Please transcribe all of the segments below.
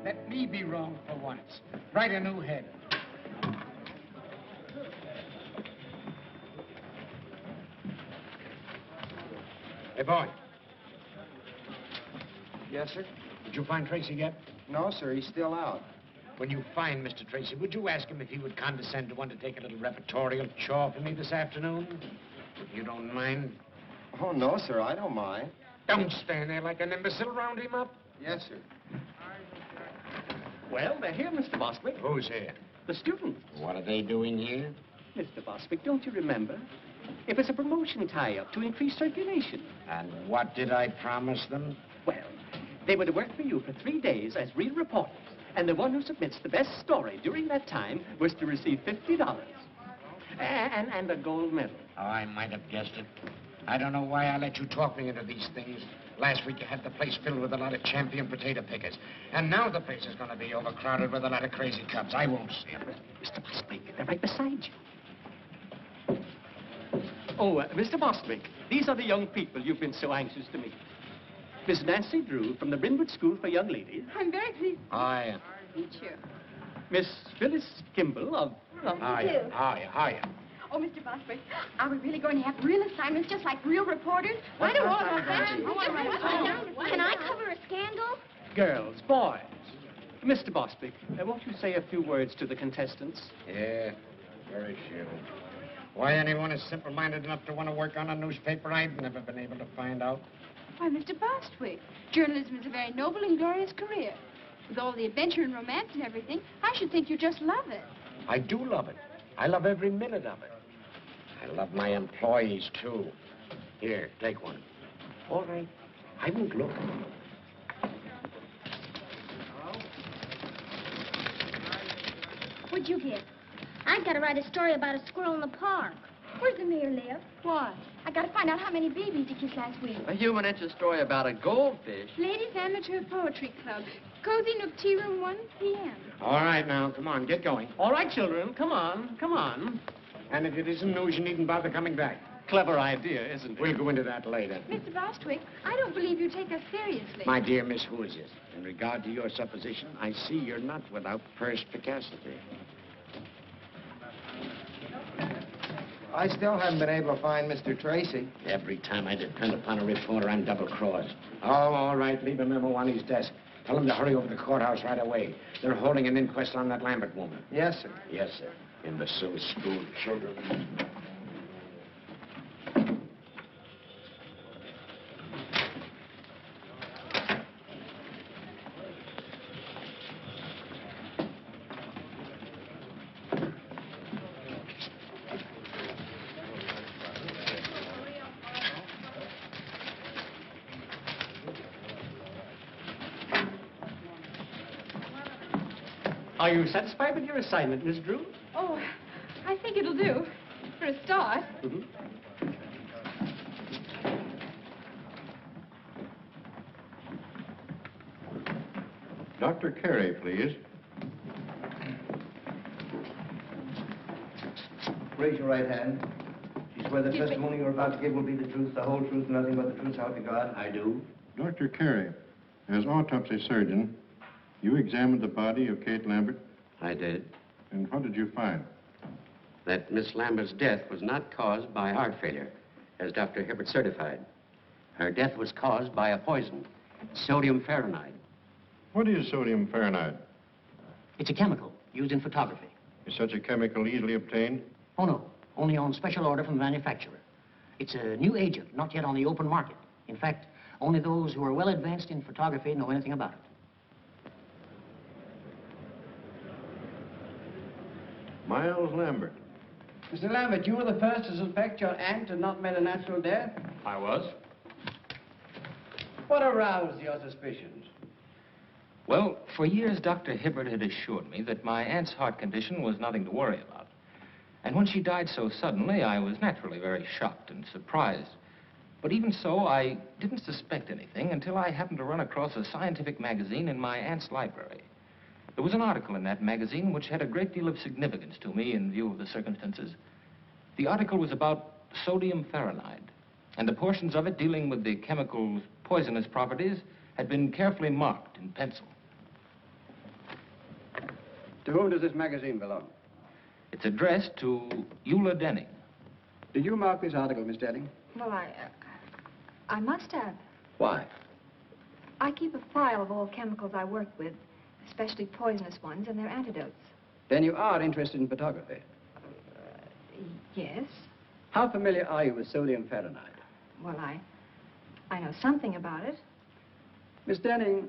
Let me be wrong for once. Write a new head. Hey, boy. Yes, sir? Did you find Tracy yet? No, sir. He's still out. When you find Mr. Tracy, would you ask him if he would condescend to want to take a little repertorial chore for me this afternoon? If you don't mind. Oh, no, sir. I don't mind. Don't stand there like an imbecile. Round him up. Yes, sir. Well, they're here, Mr. Bostwick. Who's here? The students. What are they doing here? Mr. Bostwick, don't you remember? It was a promotion tie-up to increase circulation. And what did I promise them? Well, they were to work for you for 3 days as real reporters. And the one who submits the best story during that time was to receive $50. And a gold medal. Oh, I might have guessed it. I don't know why I let you talk me into these things. Last week you had the place filled with a lot of champion potato pickers. And now the place is going to be overcrowded with a lot of crazy cubs. I won't see them. Mr. Bostwick, they're right beside you. Oh, Mr. Bostwick, these are the young people you've been so anxious to meet. Miss Nancy Drew from the Brynwood School for Young Ladies. I'm very pleased. Hiya. Meet you. Miss Phyllis Kimball of... Hiya. Hiya. Oh, Mr. Bostwick, are we really going to have real assignments just like real reporters? Why don't all of that? Can I cover a scandal? Girls, boys. Mr. Bostwick, won't you say a few words to the contestants? Yeah, very few. Why anyone is simple-minded enough to want to work on a newspaper, I've never been able to find out. Why, Mr. Bostwick, journalism is a very noble and glorious career. With all the adventure and romance and everything, I should think you just love it. I do love it. I love every minute of it. I love my employees, too. Here, take one. All right. I won't look. What'd you get? I've got to write a story about a squirrel in the park. Where's the mayor live? Why? I got to find out how many babies he kissed last week. A human interest story about a goldfish. Ladies Amateur Poetry Club. Cozy Nook Tea Room, 1 p.m. All right, now, come on, get going. All right, children, come on, come on. And if it isn't news, you needn't bother coming back. Clever idea, isn't it? We'll go into that later. Mr. Bostwick, I don't believe you take us seriously. My dear Miss Hoosiers, in regard to your supposition, I see you're not without perspicacity. I still haven't been able to find Mr. Tracy. Every time I depend upon a reporter, I'm double-crossed. Oh, all right, leave a memo on his desk. Tell him to hurry over to the courthouse right away. They're holding an inquest on that Lambert woman. Yes, sir. Yes, sir. Imbecile school children. Are you satisfied with your assignment, Miss Drew? Oh, I think it'll do. For a start. Mm-hmm. Dr. Carey, please. Raise your right hand. You swear the testimony you're about to give will be the truth, the whole truth, nothing but the truth, so help you God? I do. Dr. Carey, as autopsy surgeon, you examined the body of Kate Lambert, I did. and what did you find? That Miss Lambert's death was not caused by heart failure, as Dr. Hibbert certified. Her death was caused by a poison, sodium fahrenheit. What is sodium fahrenheit? It's a chemical used in photography. Is such a chemical easily obtained? Oh, no. Only on special order from the manufacturer. It's a new agent, not yet on the open market. In fact, only those who are well advanced in photography know anything about it. Miles Lambert. Mr. Lambert, you were the first to suspect your aunt had not met a natural death? I was. What aroused your suspicions? Well, for years, Dr. Hibbert had assured me that my aunt's heart condition was nothing to worry about. And when she died so suddenly, I was naturally very shocked and surprised. But even so, I didn't suspect anything until I happened to run across a scientific magazine in my aunt's library. There was an article in that magazine which had a great deal of significance to me in view of the circumstances. The article was about sodium fahrenheit, and the portions of it dealing with the chemical's poisonous properties had been carefully marked in pencil. To whom does this magazine belong? It's addressed to Eula Denning. Did you mark this article, Miss Denning? Well, I must have. Why? I keep a file of all chemicals I work with, especially poisonous ones and their antidotes. Then you are interested in photography. Yes. How familiar are you with sodium fahrenheit? Well, I know something about it. Miss Denning,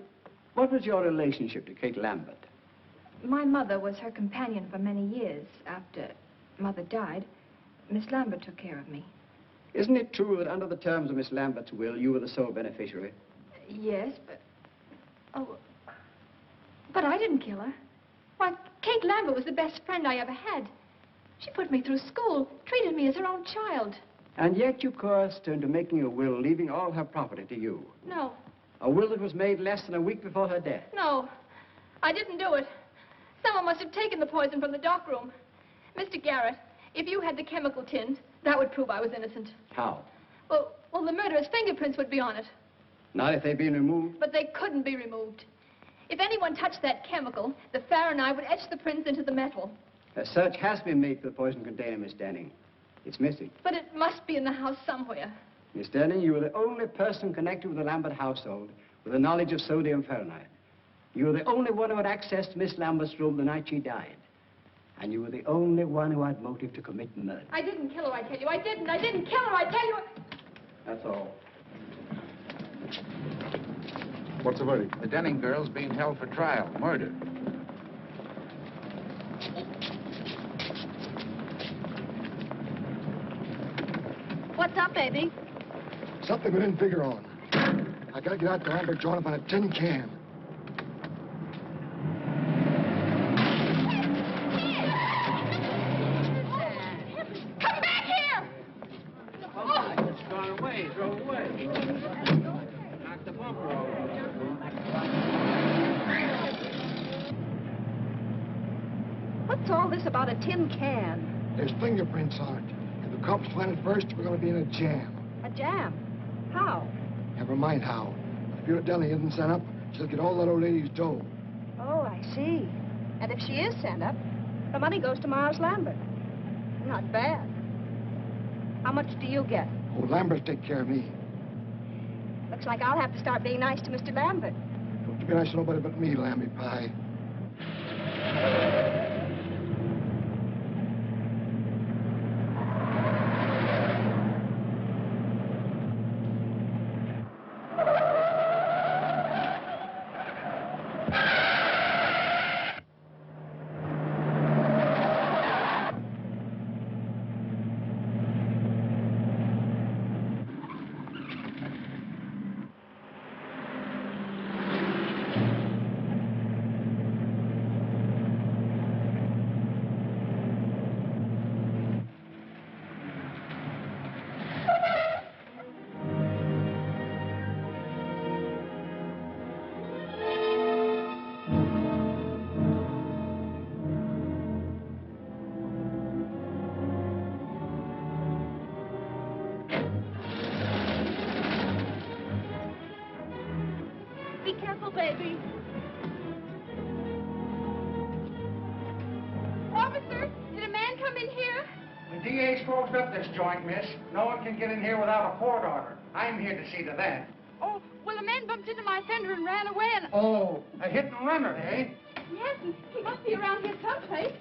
what was your relationship to Kate Lambert? My mother was her companion for many years. After Mother died, Miss Lambert took care of me. Isn't it true that under the terms of Miss Lambert's will, you were the sole beneficiary? Yes, but... Oh, but I didn't kill her. Why, Kate Lambert was the best friend I ever had. She put me through school, treated me as her own child. And yet you coerced her into making a will, leaving all her property to you. No, A will that was made less than a week before her death. No, I didn't do it. Someone must have taken the poison from the dock room. Mr. Garrett, if you had the chemical tins, that would prove I was innocent. How? Well, the murderer's fingerprints would be on it. Not if they'd been removed? But they couldn't be removed. If anyone touched that chemical, the Fahrenheit would etch the prints into the metal. A search has been made for the poison container, Miss Denning. It's missing. But it must be in the house somewhere. Miss Denning, you were the only person connected with the Lambert household with the knowledge of sodium fahrenheit. You were the only one who had access to Miss Lambert's room the night she died. And you were the only one who had motive to commit murder. I didn't kill her, I tell you. I didn't. I didn't kill her, I tell you. That's all. What's the verdict? The Denning girl's being held for trial, murder. What's up, baby? Something we didn't figure on. I gotta get out to Lambert joint up on a tin can. Come back here! It's gone away. Drove away. Knocked the bumper over. What's all this about a tin can? There's fingerprints on it. If the cops find it first, we're gonna be in a jam. A jam? How? Never mind how. If Eula Denning isn't sent up, she'll get all that old lady's dough. Oh, I see. And if she is sent up, the money goes to Miles Lambert. Not bad. How much do you get? Oh, Lambert take care of me. Looks like I'll have to start being nice to Mr. Lambert. Don't you be nice to nobody but me, Lamby Pie. Be careful, baby. Officer, did a man come in here? The DA's closed up this joint, miss. No one can get in here without a court order. I'm here to see to that. Oh, well, a man bumped into my fender and ran away, and... Oh, a hit and runner, eh? Yes, he must be around here someplace.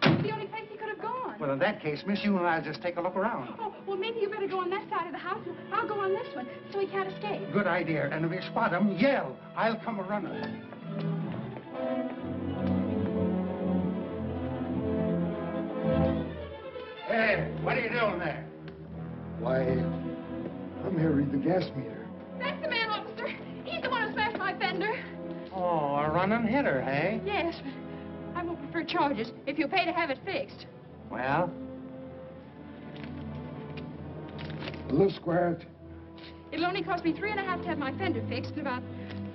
It's the only place he could have gone. Well, in that case, miss, you and I'll just take a look around. Oh, well, maybe you better go on that side of the house, and I'll go on this one, so he can't escape. Good idea. And if you spot him, yell. I'll come a running. Hey, what are you doing there? Why, I'm here to read the gas meter. That's the man, officer. He's the one who smashed my fender. Oh, a running hitter, hey? Yes, but I won't prefer charges if you pay to have it fixed. Well, Little square it. It'll only cost me $3.50 to have my fender fixed and about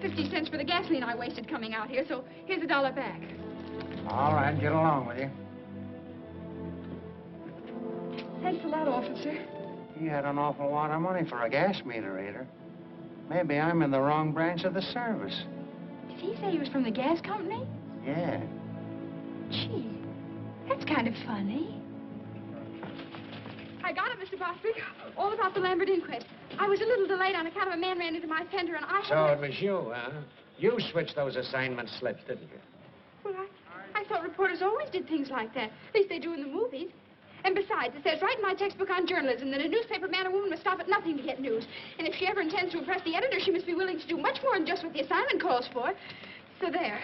50 cents for the gasoline I wasted coming out here, so here's $1 back. all right, get along with you. Thanks a lot, officer. He had an awful lot of money for a gas meter reader. Maybe I'm in the wrong branch of the service. Did he say he was from the gas company? Yeah. Gee, that's kind of funny. I got it, Mr. Bostwick. All about the Lambert inquest. I was a little delayed on account of a man ran into my fender, and I had... So it was you, huh? You switched those assignment slips, didn't you? Well, I thought reporters always did things like that. At least they do in the movies. And besides, it says right in my textbook on journalism that a newspaper man or woman must stop at nothing to get news. And if she ever intends to impress the editor, she must be willing to do much more than just what the assignment calls for. So there.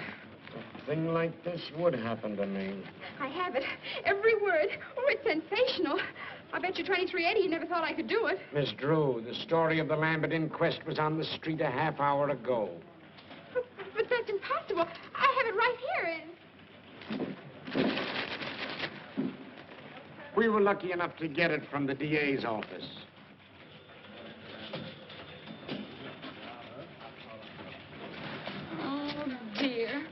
A thing like this would happen to me. I have it. Every word. Oh, it's sensational. I bet you 2380 you never thought I could do it. Miss Drew, the story of the Lambert inquest was on the street a half hour ago. But that's impossible. I have it right here. We were lucky enough to get it from the DA's office. Oh, dear.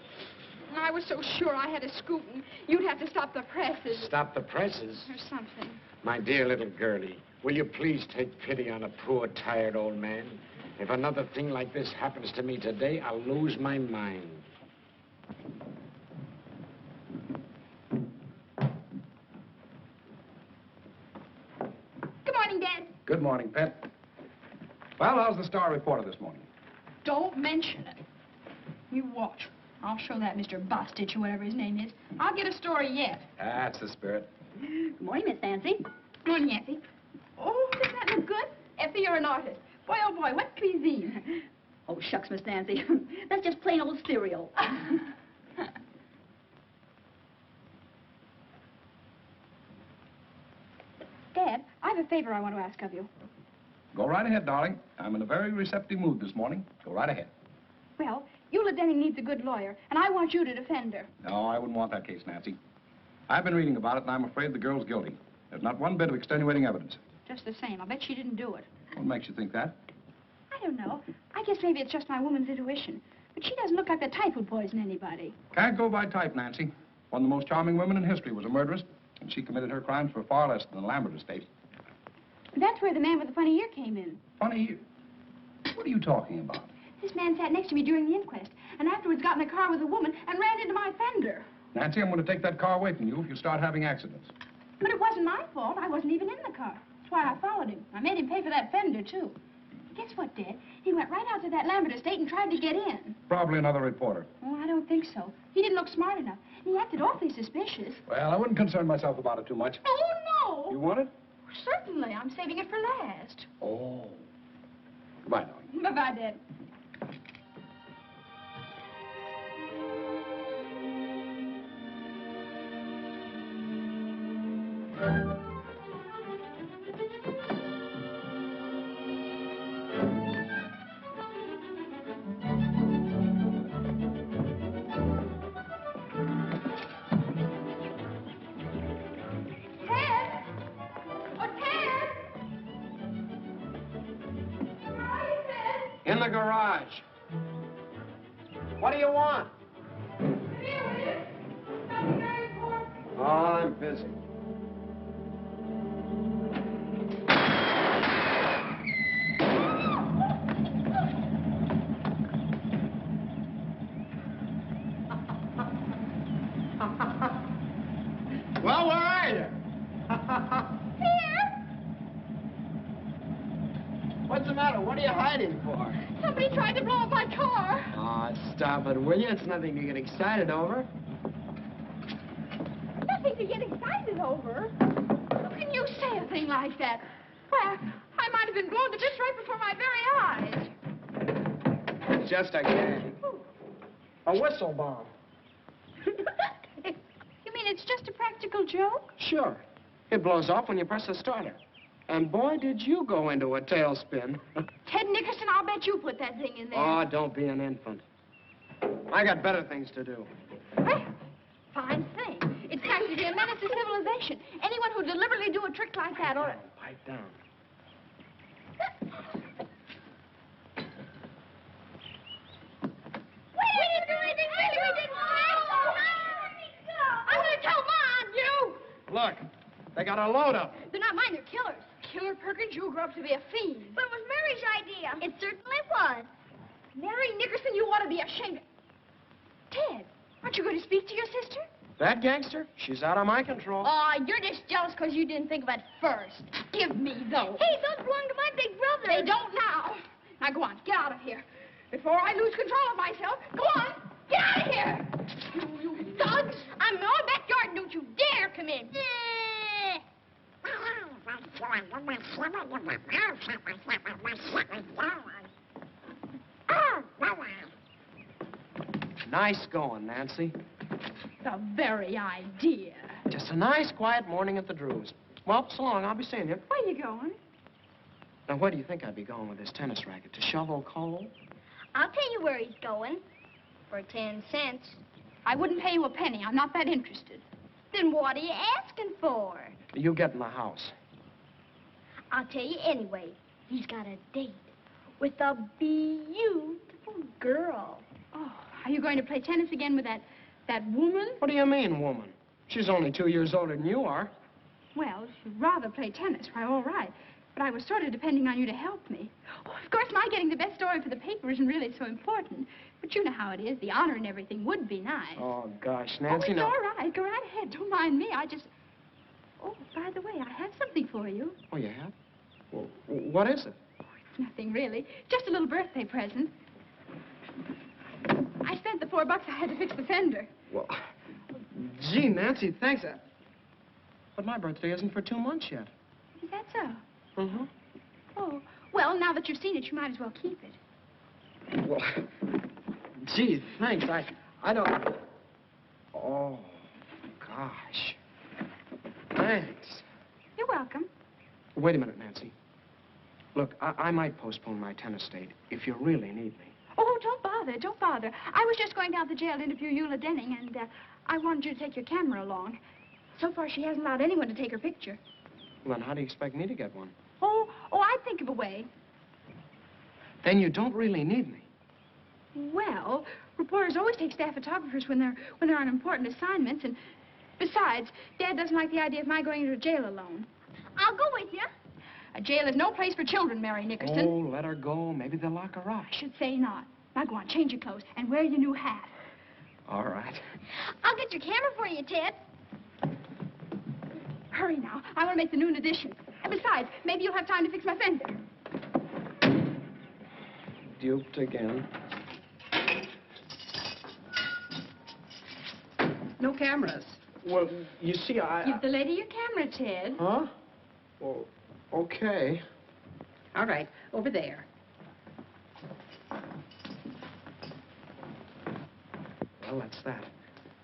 I was so sure I had a scoop, and you'd have to stop the presses. Stop the presses? Or something. My dear little girlie, will you please take pity on a poor, tired old man? If another thing like this happens to me today, I'll lose my mind. Good morning, Dad. Good morning, Pet. Well, how's the Star reporter this morning? Don't mention it. You watch. I'll show that Mr. Bostitch, or whatever his name is. I'll get a story yet. That's the spirit. Good morning, Miss Nancy. Good morning, Effie. Oh, doesn't that look good? Effie, you're an artist. Boy, oh boy, what cuisine? Oh, shucks, Miss Nancy. That's just plain old cereal. Dad, I have a favor I want to ask of you. Go right ahead, darling. I'm in a very receptive mood this morning. Go right ahead. Well, Eula Denning needs a good lawyer, and I want you to defend her. No, I wouldn't want that case, Nancy. I've been reading about it, and I'm afraid the girl's guilty. There's not one bit of extenuating evidence. Just the same, I bet she didn't do it. What makes you think that? I don't know. I guess maybe it's just my woman's intuition. But she doesn't look like the type who'd poison anybody. Can't go by type, Nancy. One of the most charming women in history was a murderess, and she committed her crimes for far less than the Lambert estate. That's where the man with the funny ear came in. Funny ear? What are you talking about? This man sat next to me during the inquest, and afterwards got in a car with a woman and ran into my fender. Nancy, I'm going to take that car away from you if you start having accidents. But it wasn't my fault. I wasn't even in the car. That's why I followed him. I made him pay for that fender, too. Guess what, Dad? He went right out to that Lambert estate and tried to get in. Probably another reporter. Oh, I don't think so. He didn't look smart enough. He acted awfully suspicious. Well, I wouldn't concern myself about it too much. Oh, no! You want it? Certainly. I'm saving it for last. Oh. Goodbye, darling. Bye-bye, Dad. In the garage. What do you want? Oh, I'm busy. Well, where are you? What's the matter? What are you hiding for? Somebody tried to blow up my car. Oh, stop it, will you? It's nothing to get excited over. Nothing to get excited over. How can you say a thing like that? Why, I might have been blown to bits right before my very eyes. It's just a gag. A whistle bomb. You mean it's just a practical joke? Sure. It blows off when you press the starter. And boy, did you go into a tailspin. Ted Nickerson, I'll bet you put that thing in there. Oh, don't be an infant. I got better things to do. Well, fine thing. It's practically a menace to civilization. Anyone who deliberately do a trick like that ought to... Pipe down. We didn't do anything, really. We didn't. I'm going to tell Ma on you. Look, they got a load up. They're not mine, they're killers. Killer Perkins, you grew up to be a fiend. But it was Mary's idea. It certainly was. Mary Nickerson, you ought to be ashamed. Ted, aren't you going to speak to your sister? That gangster? She's out of my control. Oh, you're just jealous because you didn't think of it first. Give me those. Hey, those belong to my big brother. They don't now. Now, go on. Get out of here. Before I lose control of myself. Go on. Get out of here. You thugs. I'm in our backyard. Don't you dare come in. Nice going, Nancy. The very idea. Just a nice, quiet morning at the Drews. Well, so long. I'll be seeing you. Where you going? Now, where do you think I'd be going with this tennis racket? To shovel coal? I'll tell you where he's going. For 10 cents. I wouldn't pay you a penny. I'm not that interested. Then what are you asking for? You get in the house. I'll tell you anyway. He's got a date with a beautiful girl. Oh, are you going to play tennis again with that woman? What do you mean, woman? She's only 2 years older than you are. Well, if you'd rather play tennis, why, all right. But I was sort of depending on you to help me. Oh, of course, my getting the best story for the paper isn't really so important. But you know how it is. The honor and everything would be nice. Oh, gosh, Nancy, oh, it's no. all right. Go right ahead. Don't mind me. I just... Oh, by the way, I have something for you. Oh, you have? Well, what is it? Oh, it's nothing, really. Just a little birthday present. I spent the $4 I had to fix the fender. Well, gee, Nancy, thanks. But my birthday isn't for 2 months yet. Is that so? Mm-hmm. Oh, well, now that you've seen it, you might as well keep it. Well, gee, thanks. I don't... Oh, gosh. Thanks. You're welcome. Wait a minute, Nancy. Look, I might postpone my tennis date if you really need me. Oh, don't bother, don't bother. I was just going down to the jail to interview Eula Denning, and I wanted you to take your camera along. So far, she hasn't allowed anyone to take her picture. Well, then how do you expect me to get one? Oh, I'd think of a way. Then you don't really need me. Well, reporters always take staff photographers when they're on important assignments, and besides, Dad doesn't like the idea of my going into jail alone. I'll go with you. A jail is no place for children, Mary Nickerson. Oh, let her go. Maybe they'll lock her up. I should say not. Now go on, change your clothes, and wear your new hat. All right. I'll get your camera for you, Ted. Hurry now. I want to make the noon edition. And besides, maybe you'll have time to fix my fender. Duped again. No cameras. Well, you see, Give the lady your camera, Ted. Huh? Well, okay. All right, over there. Well, that's that.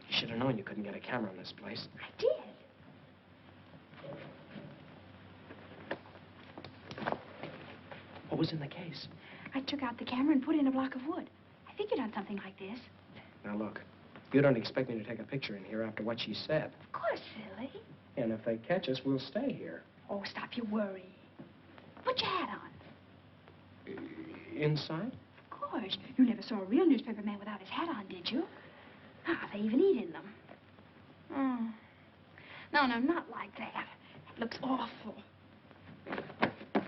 You should have known you couldn't get a camera in this place. I did. What was in the case? I took out the camera and put in a block of wood. I figured on something like this. Now, look, you don't expect me to take a picture in here after what she said. Of course, silly. And if they catch us, we'll stay here. Oh, stop your worry. Put your hat on. Inside? Of course. You never saw a real newspaper man without his hat on, did you? Ah, they even eat in them. Oh. No, not like that. It looks awful.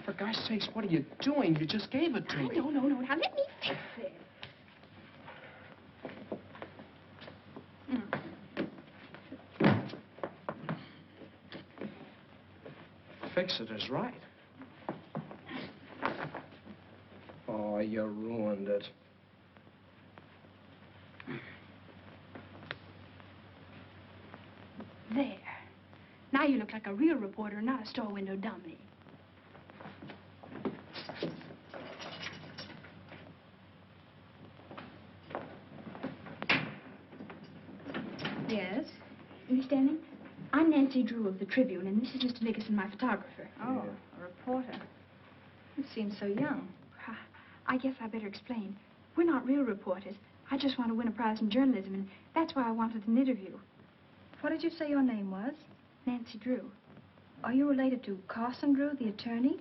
For gosh sakes, what are you doing? You just gave it to me. No. Now, let me fix it. Fix it is right. Oh, you ruined it. There. Now you look like a real reporter, not a store window dummy. Yes? Miss Denning, I'm Nancy Drew of the Tribune, and this is Mr. Nickerson, my photographer. Oh, a reporter. You seem so young. I guess I better explain. We're not real reporters. I just want to win a prize in journalism, and that's why I wanted an interview. What did you say your name was? Nancy Drew. Are you related to Carson Drew, the attorney?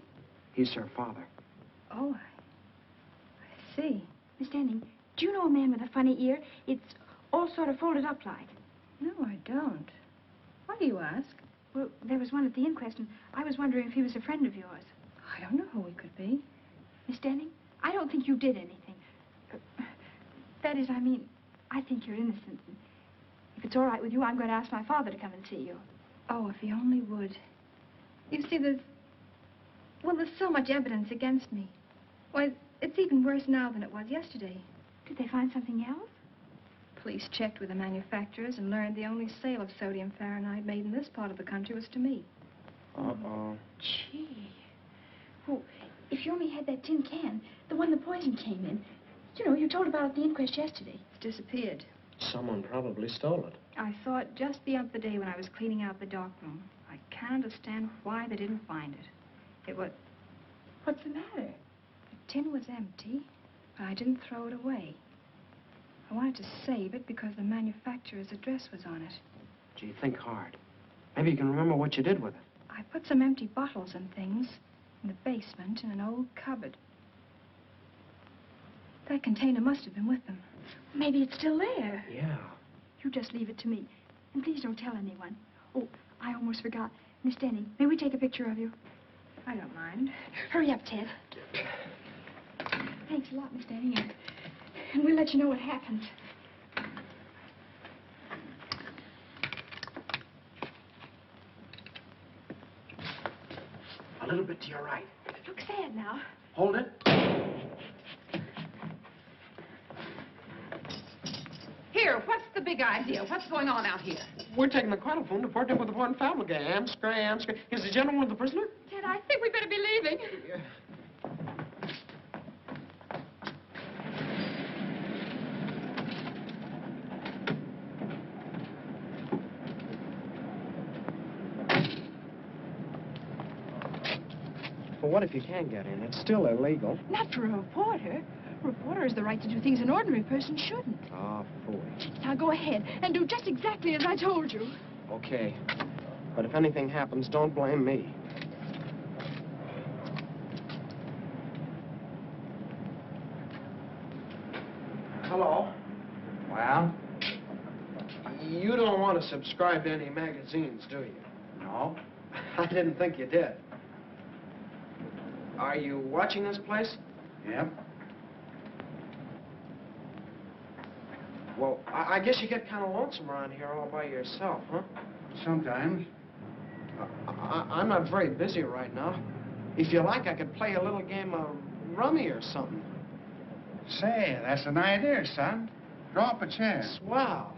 He's her father. Oh, I see. Miss Denning, do you know a man with a funny ear? It's all sort of folded up like. No, I don't. Why do you ask? Well, there was one at the inquest, and I was wondering if he was a friend of yours. I don't know who he could be. Miss Denning, I don't think you did anything. That is, I mean, I think you're innocent. If it's all right with you, I'm going to ask my father to come and see you. Oh, if he only would. You see, there's so much evidence against me. Why, it's even worse now than it was yesterday. Did they find something else? Police checked with the manufacturers and learned the only sale of sodium fahrenheit made in this part of the country was to me. Uh-oh. Gee. Well, if you only had that tin can, the one the poison came in, you know, you told about at the inquest yesterday. It's disappeared. Someone probably stole it. I saw it just the other day when I was cleaning out the dark room. I can't understand why they didn't find it. It was... What's the matter? The tin was empty, but I didn't throw it away. I wanted to save it because the manufacturer's address was on it. Gee, think hard. Maybe you can remember what you did with it. I put some empty bottles and things in the basement in an old cupboard. That container must have been with them. Maybe it's still there. Yeah. You just leave it to me. And please don't tell anyone. Oh, I almost forgot. Miss Denny, may we take a picture of you? I don't mind. Hurry up, Ted. Thanks a lot, Miss Denny. And we'll let you know what happens. A little bit to your right. Look sad now. Hold it. Here, what's the big idea? What's going on out here? We're taking the chronophone to partner with the one family game. Scram. Is the general one the prisoner? Ted, I think we better be leaving. Well, what if you can get in? It's still illegal. Not for a reporter. A reporter has the right to do things an ordinary person shouldn't. Ah, fool. Now go ahead and do just exactly as I told you. Okay. But if anything happens, don't blame me. Hello. Well? You don't want to subscribe to any magazines, do you? No. I didn't think you did. Are you watching this place? Yep. Well, I guess you get kind of lonesome around here all by yourself, huh? Sometimes. I'm not very busy right now. If you like, I could play a little game of rummy or something. Say, that's an idea, son. Draw up a chair. Swell.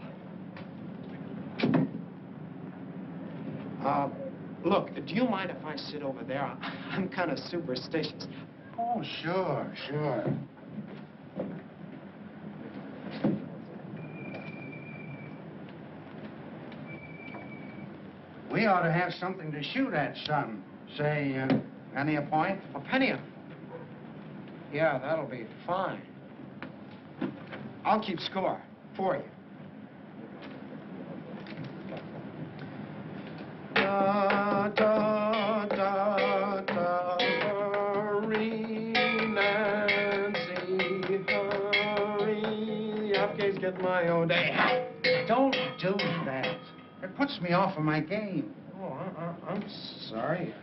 Look, do you mind if I sit over there? I'm kind of superstitious. Oh, sure, sure. We ought to have something to shoot at, son. Say, penny a point? A penny a... Yeah, that'll be fine. I'll keep score for you. Da, da, da, da, hurry, Nancy, hurry. Upgate's get my own day. Don't do that. It puts me off of my game. Oh, I'm sorry.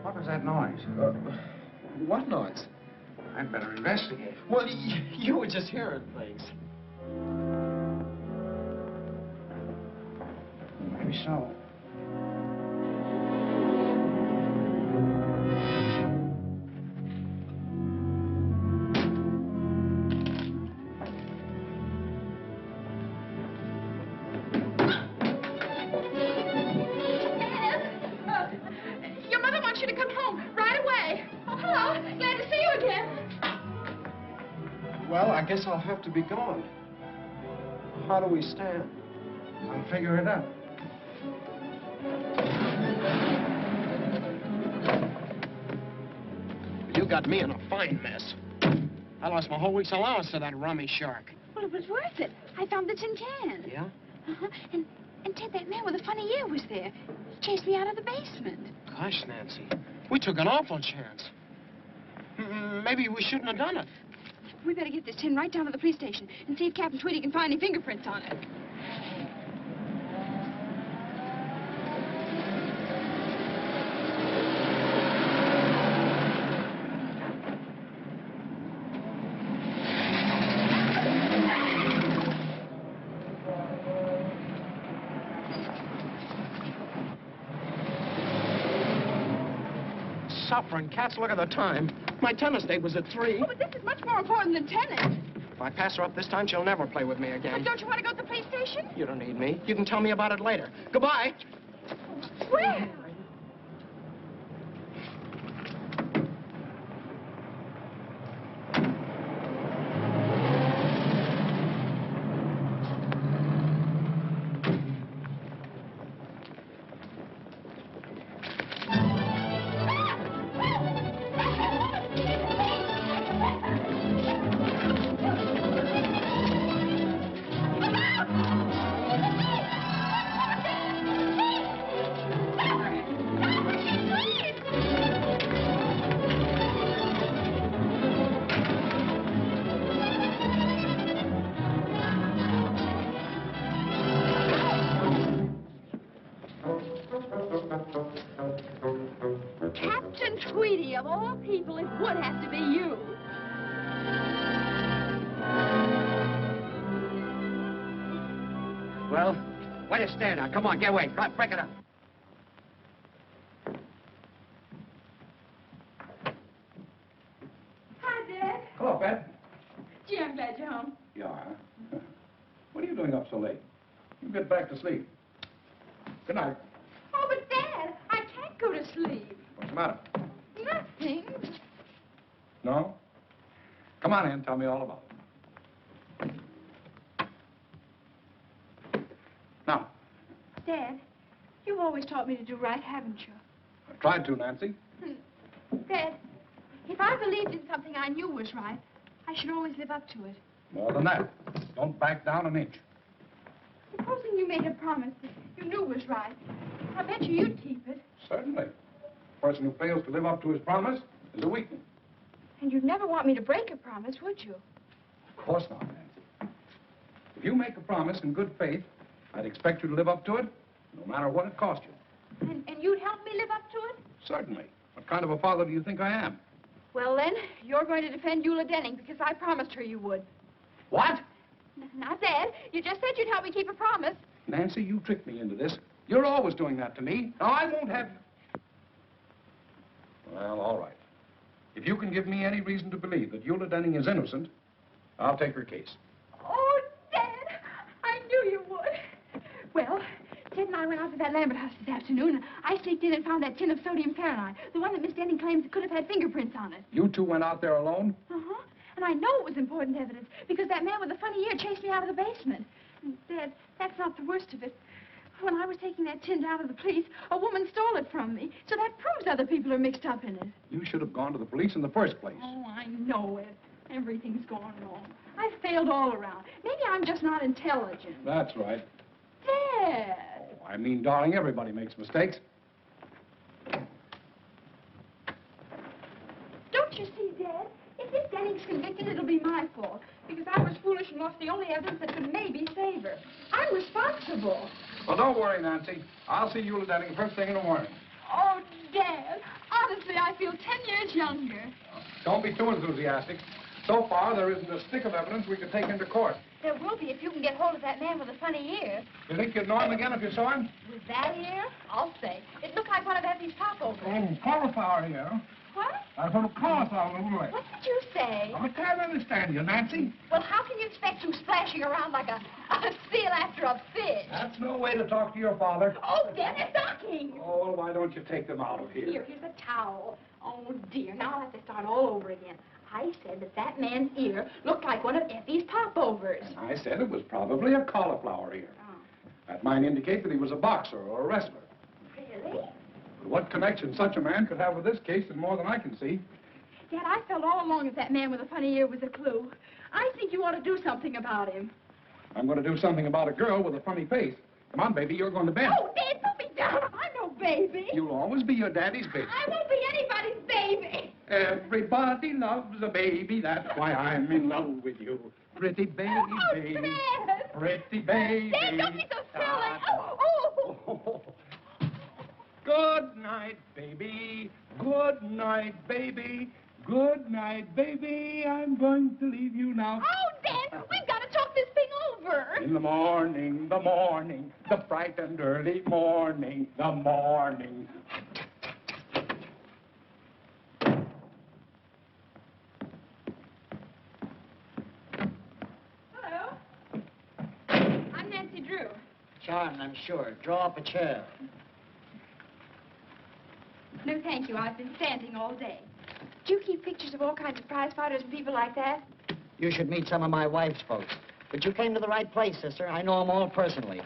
What was that noise? What noise? I'd better investigate. Well, you were just hearing things. Maybe so. Well, I guess I'll have to be going. How do we stand? I'll figure it out. You got me in a fine mess. I lost my whole week's allowance to that rummy shark. Well, it was worth it. I found the tin can. Yeah? Uh-huh. And Ted, that man with the funny ear was there. He chased me out of the basement. Gosh, Nancy, we took an awful chance. Maybe we shouldn't have done it. We better get this tin right down to the police station and see if Captain Tweedy can find any fingerprints on it. Suffering cats, look at the time. My tennis date was at 3. Oh, but this is much more important than tennis. If I pass her up this time, she'll never play with me again. But don't you want to go to the police station? You don't need me. You can tell me about it later. Goodbye. Where? Captain Tweedy, of all people, it would have to be you. Well, why do you stand now? Come on, get away. Come on, break it up. Hi, Dad. Hello, Pat. Gee, I'm glad you're home. You are, huh? What are you doing up so late? You get back to sleep. Good night. Oh, but Dad, I can't go to sleep. What's the matter? Nothing. No? Come on in, tell me all about it. Now, Dad, you've always taught me to do right, haven't you? I tried to, Nancy. Dad, if I believed in something I knew was right, I should always live up to it. More than that. Don't back down an inch. Supposing you made a promise that you knew was right, I bet you'd keep it. Certainly. A person who fails to live up to his promise is a weakling. And you'd never want me to break a promise, would you? Of course not, Nancy. If you make a promise in good faith, I'd expect you to live up to it, no matter what it cost you. And you'd help me live up to it? Certainly. What kind of a father do you think I am? Well, then, you're going to defend Eula Denning because I promised her you would. What? Now, Dad, you just said you'd help me keep a promise. Nancy, you tricked me into this. You're always doing that to me. Now, I won't have you. Well, all right. If you can give me any reason to believe that Eula Denning is innocent, I'll take her case. Oh, Dad, I knew you would. Well, Ted and I went out to that Lambert house this afternoon. I sneaked in and found that tin of sodium perlite, the one that Miss Denning claims could have had fingerprints on it. You two went out there alone? Uh-huh. And I know it was important evidence because that man with the funny ear chased me out of the basement. And Dad, that's not the worst of it. When I was taking that tin down to the police, a woman stole it from me. So that proves other people are mixed up in it. You should have gone to the police in the first place. Oh, I know it. Everything's gone wrong. I've failed all around. Maybe I'm just not intelligent. That's right. Dad! Oh, I mean, darling, everybody makes mistakes. Don't you see, Dad? If Miss Denning's convicted, it'll be my fault. Because I was foolish and lost the only evidence that could maybe save her. I'm responsible. Well, don't worry, Nancy. I'll see Eula Denning first thing in the morning. Oh, Dad, honestly, I feel 10 years younger. Don't be too enthusiastic. So far, there isn't a stick of evidence we could take into court. There will be if you can get hold of that man with the funny ear. You think you'd know him again if you saw him? With that ear? I'll say. It looked like one of Effie's popovers. Oh, cauliflower here. What? I thought of cauliflower, little way. What did you say? I can't understand you, Nancy. Well, how can you expect you splashing around like a seal after a fish? That's no way to talk to your father. Oh, Dad, they're stocking. Oh, well, why don't you take them out of here? Here's a towel. Oh, dear. Now I'll have to start all over again. I said that that man's ear looked like one of Effie's popovers. And I said it was probably a cauliflower ear. Oh. That might indicate that he was a boxer or a wrestler. Really? But what connection such a man could have with this case is more than I can see. Dad, I felt all along that that man with a funny ear was a clue. I think you ought to do something about him. I'm going to do something about a girl with a funny face. Come on, baby, you're going to bed. Oh, Dad, put me down. I'm no baby. You'll always be your daddy's baby. I won't be anybody's baby. Everybody loves a baby. That's why I'm in love with you. Pretty baby, Oh, baby. Dad. Pretty baby. Dad, don't be so silly. Oh. Good night, baby. Good night, baby. Good night, baby. I'm going to leave you now. Oh, Dad, we've got to talk this thing over. In the morning, the bright and early morning, the morning. Hello. I'm Nancy Drew. Charmed, I'm sure. Draw up a chair. No, thank you. I've been standing all day. Do you keep pictures of all kinds of prize fighters and people like that? You should meet some of my wife's folks. But you came to the right place, sister. I know them all personally.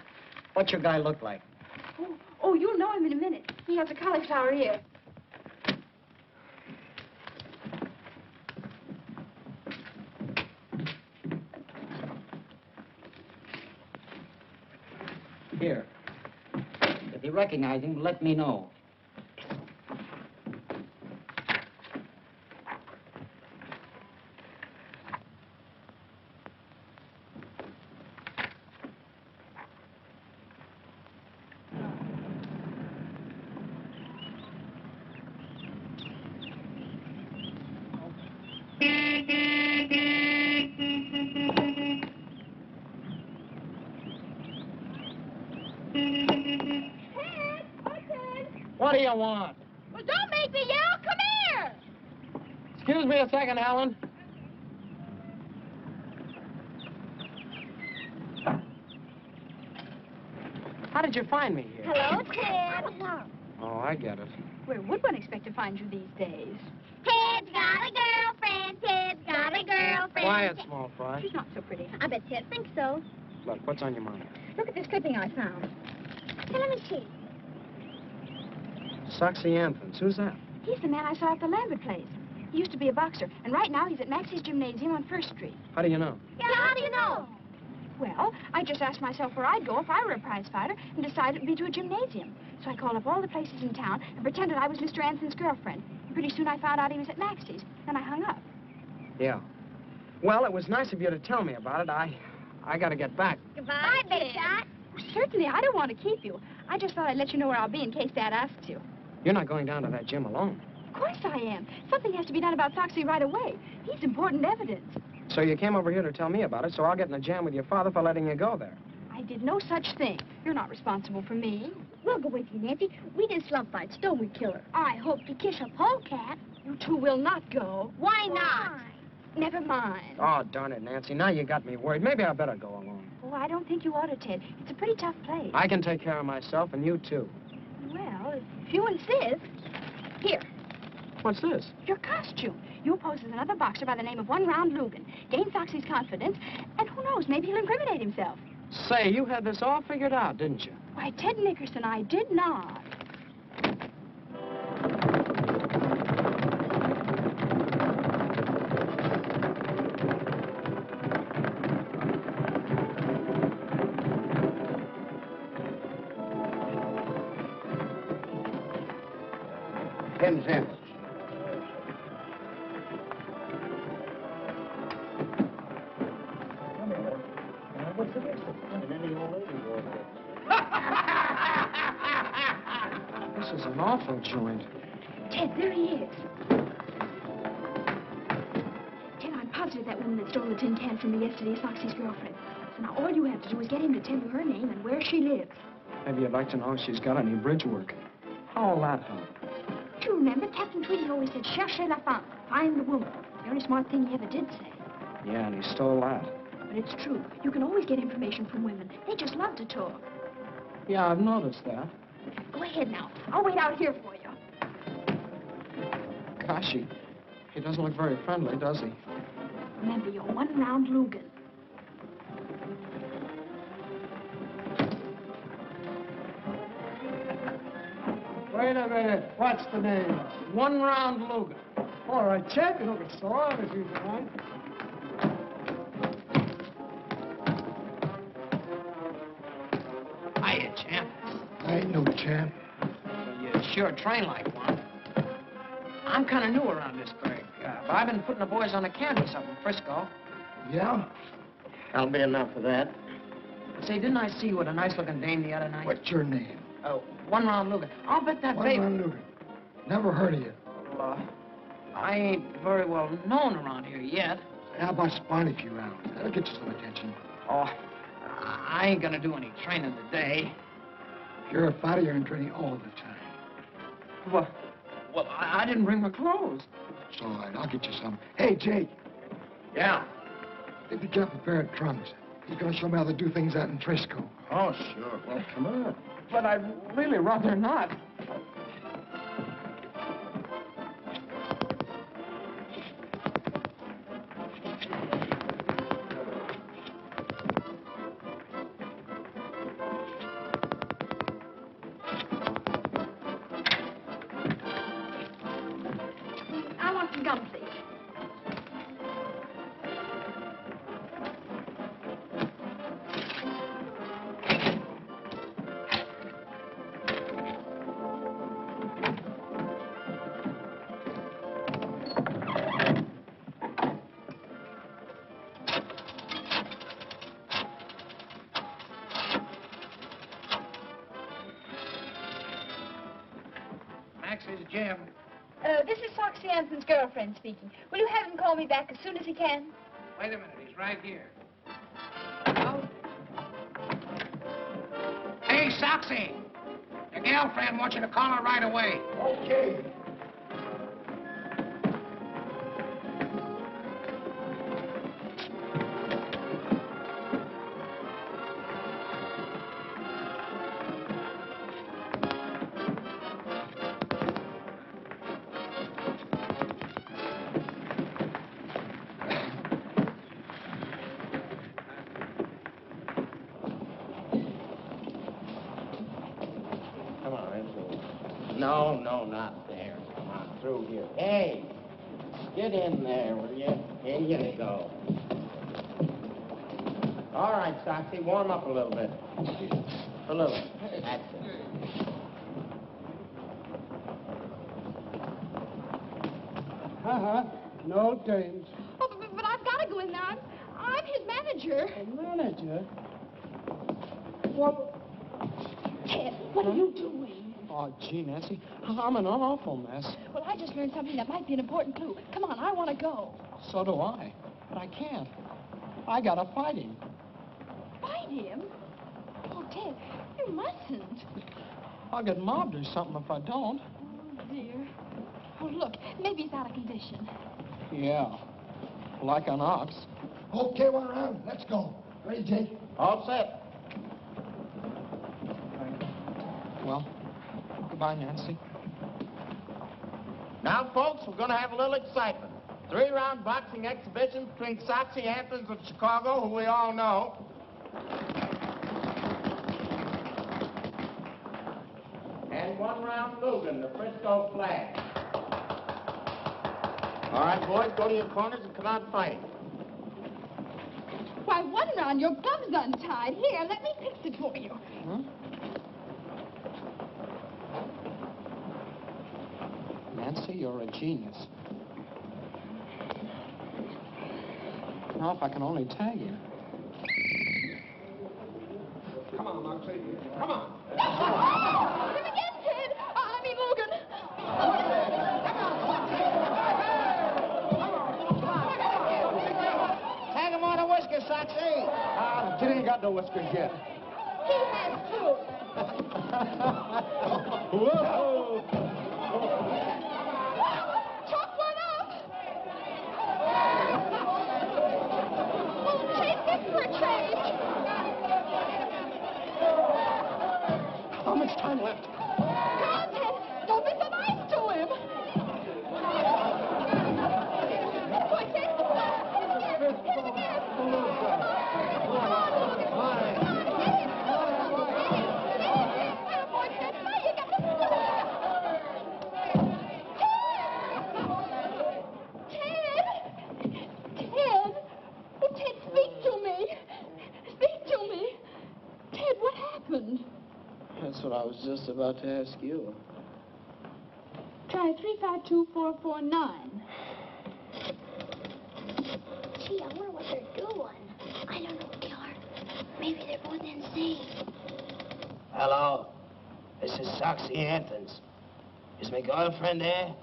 What's your guy look like? Oh, you'll know him in a minute. He has a cauliflower ear. Here. If you recognize him, let me know. What do you want? Well, don't make me yell. Come here. Excuse me a second, Helen. How did you find me here? Hello, Ted. Oh, I get it. Where would one expect to find you these days? Ted's got a girlfriend. Ted's got a girlfriend. Quiet, small fry. She's not so pretty. I bet Ted thinks so. Look, what's on your mind? Look at this clipping I found. Hey, let me see. Soxy Anthons. Who's that? He's the man I saw at the Lambert place. He used to be a boxer, and right now he's at Maxie's Gymnasium on 1st Street. How do you know? Yeah, how do you know? Well, I just asked myself where I'd go if I were a prize fighter and decided it'd be to a gymnasium. So I called up all the places in town and pretended I was Mr. Anson's girlfriend. And pretty soon I found out he was at Maxie's. Then I hung up. Yeah. Well, it was nice of you to tell me about it. I gotta get back. Goodbye, Big Shot. Certainly, I don't want to keep you. I just thought I'd let you know where I'll be in case Dad asks you. You're not going down to that gym alone. Of course I am. Something has to be done about Foxy right away. He's important evidence. So you came over here to tell me about it, so I'll get in a jam with your father for letting you go there. I did no such thing. You're not responsible for me. We'll go with you, Nancy. We did slump fights, don't we, Killer? I hope to kiss a polecat. You two will not go. Why not? Never mind. Oh, darn it, Nancy. Now you got me worried. Maybe I better go alone. Oh, I don't think you ought to, Ted. It's a pretty tough place. I can take care of myself, and you too. Well, if you insist. Here. What's this? Your costume. You'll pose as another boxer by the name of One Round Lugan. Gain Foxy's confidence, and who knows, maybe he'll incriminate himself. Say, you had this all figured out, didn't you? Why, Ted Nickerson, I did not. $10. This is an awful joint. Ted, there he is. Ted, I'm positive that woman that stole the tin can from me yesterday is Foxy's girlfriend. So now all you have to do is get him to tell you her name and where she lives. Maybe you'd like to know if she's got any bridge work. How'll that help? Do you remember Captain Tweedy always said, cherchez la femme, find the woman. Very smart thing he ever did say. Yeah, and he stole that. But it's true. You can always get information from women. They just love to talk. Yeah, I've noticed that. Go ahead now. I'll wait out here for you. Gosh, He doesn't look very friendly, does he? Remember your one-round Lugan. Wait a minute. What's the name? One Round Lugan. All right, check. It'll get so on as usual, right? Hiya, champ. I ain't no champ. Well, you sure train like one. I'm kind of new around this burg, but I've been putting the boys on the canvas up in Frisco. Yeah? That'll be enough of that. Say, didn't I see you with a nice-looking dame the other night? What's your name? One Round Lugan. I'll bet that baby... One-round Lugan. Never heard of you. Well, I ain't very well known around here yet. How about spawning a few rounds? That'll get you some attention. Oh, I ain't gonna do any training today. You're a fighter, you're in training all the time. Well, I didn't bring my clothes. It's all right, I'll get you some. Hey, Jake. Yeah? Did you get up a pair of trunks? He's gonna show me how to do things out in Frisco. Oh, sure. Well, come on. But I'd really rather not. I want some gum, please. Max, is Jim. This is Foxy Anson's girlfriend speaking. Will you have him call me back as soon as he can? Wait a minute, he's right here. Hey, Soxy! Your girlfriend wants you to call her right away. Okay. Come on, Enzo. No, not there. Come on, through here. Hey, get in there, will you? Here you go. All right, Soxy, warm up a little bit. A little. That's it. No dames. Oh, but I've got to go in there. I'm his manager. Manager? What? Ted, what are you doing? Oh, gee, Nancy, I'm in an awful mess. Well, I just learned something that might be an important clue. Come on, I want to go. So do I, but I can't. I gotta fight him. Fight him? Oh, Ted, you mustn't. I'll get mobbed or something if I don't. Oh, dear. Oh, look, maybe he's out of condition. Yeah, like an ox. Okay, one round. Let's go. Ready, Jake? All set. Well, goodbye, Nancy. Now, folks, we're going to have a little excitement. 3-round boxing exhibition between Soxy Anthons of Chicago, who we all know, and 1-round Lugan, the Frisco Flag. All right, boys, go to your corners and come out fighting. Why, One Round, your gum's untied. Here, let me fix it for you. Huh? Nancy, you're a genius. Now, if I can only tag him. Come on, Moxie. Come on. Him again, Ted. I mean, Logan. Tag him on the whiskers, Soxy. Kid ain't got no whiskers yet. He has two. Whoa! Chalk one up. We'll trade this for a change. How much time left? Come on, Ted. Don't be so nice to him. what I was just about to ask you. Try 352449. Gee, I wonder what they're doing. I don't know, Killer. Maybe they're both insane. Hello. This is Soxy Anthons. Is my girlfriend there?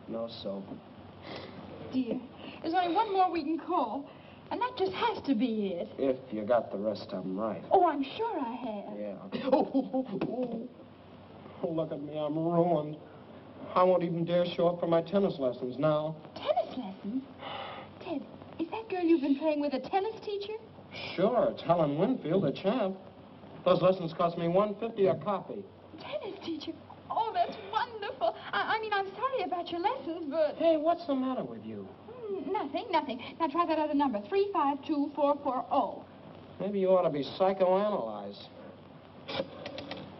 No soap. Dear, there's only one more we can call, and that just has to be it. If you got the rest of them right. Oh, I'm sure I have. Yeah. Oh, look at me. I'm ruined. I won't even dare show up for my tennis lessons now. Tennis lessons? Ted, is that girl you've been playing with a tennis teacher? Sure, it's Helen Winfield, the champ. Those lessons cost me $1.50 a copy. Tennis teacher? Oh, that's wonderful. I mean, I'm sorry about your lessons, but... Hey, what's the matter with you? Nothing. Now try that other number, 352440. Maybe you ought to be psychoanalyzed.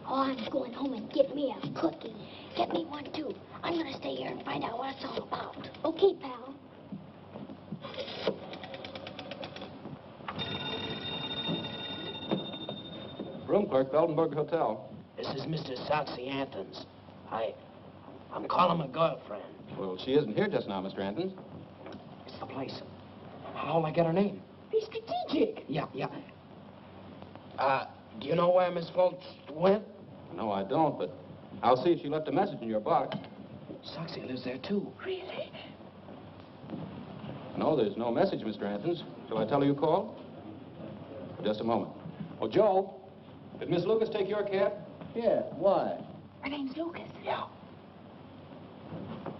Oh, I'm going home and get me a cookie. Get me one, too. I'm going to stay here and find out what it's all about. Okay, pal. Room clerk, Beldenburg Hotel. This is Mr. Soxy Anthons. I'm calling my girlfriend. Well, she isn't here just now, Mr. Anthons. It's the place. How'll I get her name? Be strategic. Yeah. Do you know where Miss Fultz went? No, I don't, but I'll see if she left a message in your box. Soxy lives there, too. Really? No, there's no message, Mr. Anthons. Shall I tell her you called? Just a moment. Oh, Joe, did Miss Lucas take your cab? Yeah, why? Her name's Lucas. Yeah.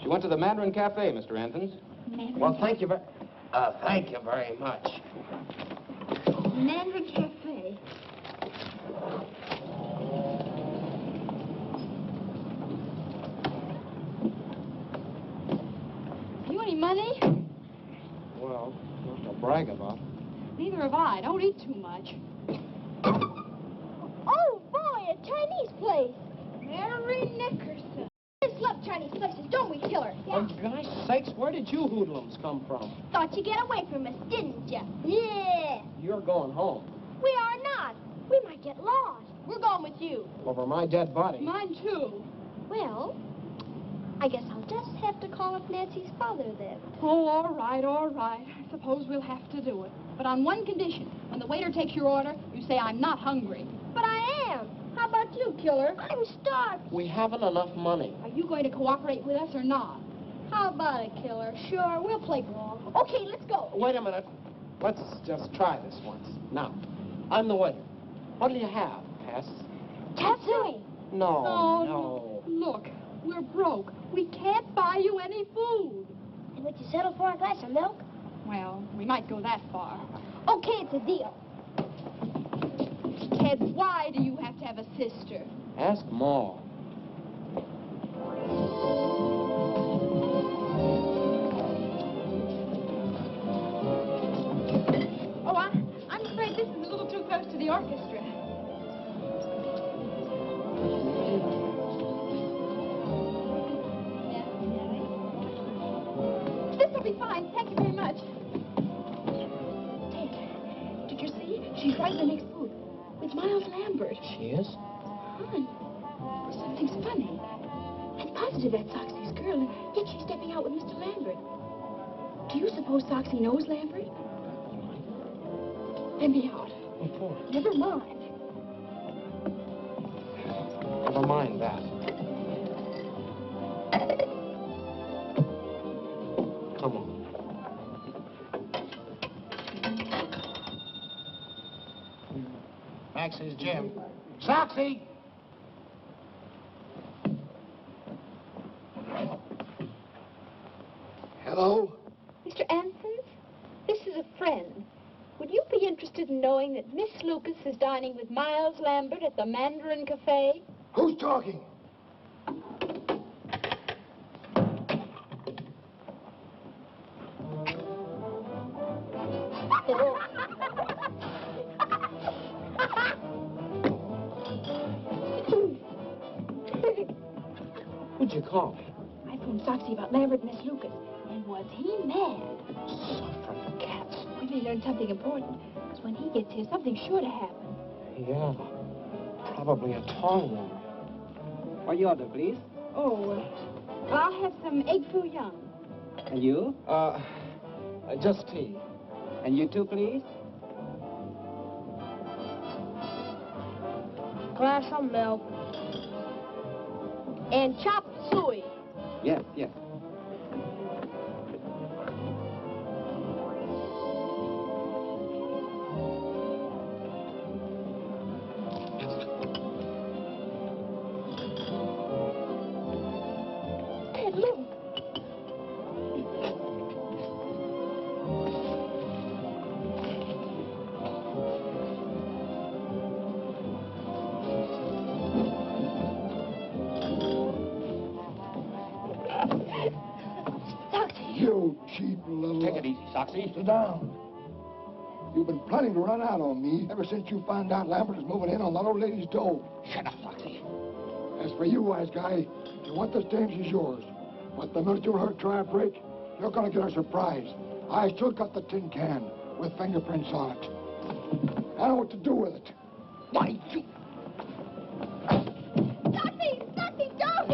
She went to the Mandarin Cafe, Mr. Anthons. Well, thank you very much. Mandarin Cafe. You any money? Well, not to brag about. Neither have I. Don't eat too much. Oh, boy, a Chinese place. Mary Nickerson. We just love Chinese places, don't we, Killer? For gosh sakes, where did you hoodlums come from? Thought you'd get away from us, didn't you? Yeah. You're going home. We are not. We might get lost. We're going with you. Over my dead body. Mine, too. Well, I guess I'll just have to call up Nancy's father then. Oh, all right. I suppose we'll have to do it. But on one condition. When the waiter takes your order, you say, I'm not hungry. But I am. How about you, Killer? I'm starved. We haven't enough money. Are you going to cooperate with us or not? How about it, Killer? Sure, we'll play ball. Okay, let's go. Wait a minute. Let's just try this once. Now, I'm the waiter. What'll you have, Tess? Tatsui. No. Look, we're broke. We can't buy you any food. And would you settle for a glass of milk? Well, we might go that far. Okay, it's a deal. Ted, why do you have to have a sister? Ask Ma. Oh, I'm afraid this is a little too close to the orchestra. This will be fine. Thank you very much. Ted, did you see? She's right in the next booth. With Miles Lambert. She is? Hon, something's funny. I'm positive that's Soxy's girl, and yet she's stepping out with Mr. Lambert. Do you suppose Soxy knows Lambert? Let me out. What for? Never mind. Never mind that. Come on. Max's gym. Soxy! Hello? Mr. Anthons, this is a friend. Would you be interested in knowing that Miss Lucas is dining with Miles Lambert at the Mandarin Cafe? Who's talking? Who'd you call? I phoned Soxy about Lambert and Miss Lucas. And was he mad? Suffering cats. Well, he learned something important. Because when he gets here, something's sure to happen. Yeah. Probably a tall one. What you order, please? Oh, I'll have some egg foo young. And you? Just tea. And you too, please? Glass of milk. And chopped suey. Yes, yes. Ted, look. You cheap little... Take it easy, Soxy. Sit down. You've been planning to run out on me ever since you found out Lambert is moving in on that old lady's dough. Shut up, Foxy. As for you, wise guy, if you want the stamp, she's yours. But the minute you let her try a break, you're going to get a surprise. I still got the tin can with fingerprints on it. I know what to do with it. Why, you... Soxy! Soxy, don't!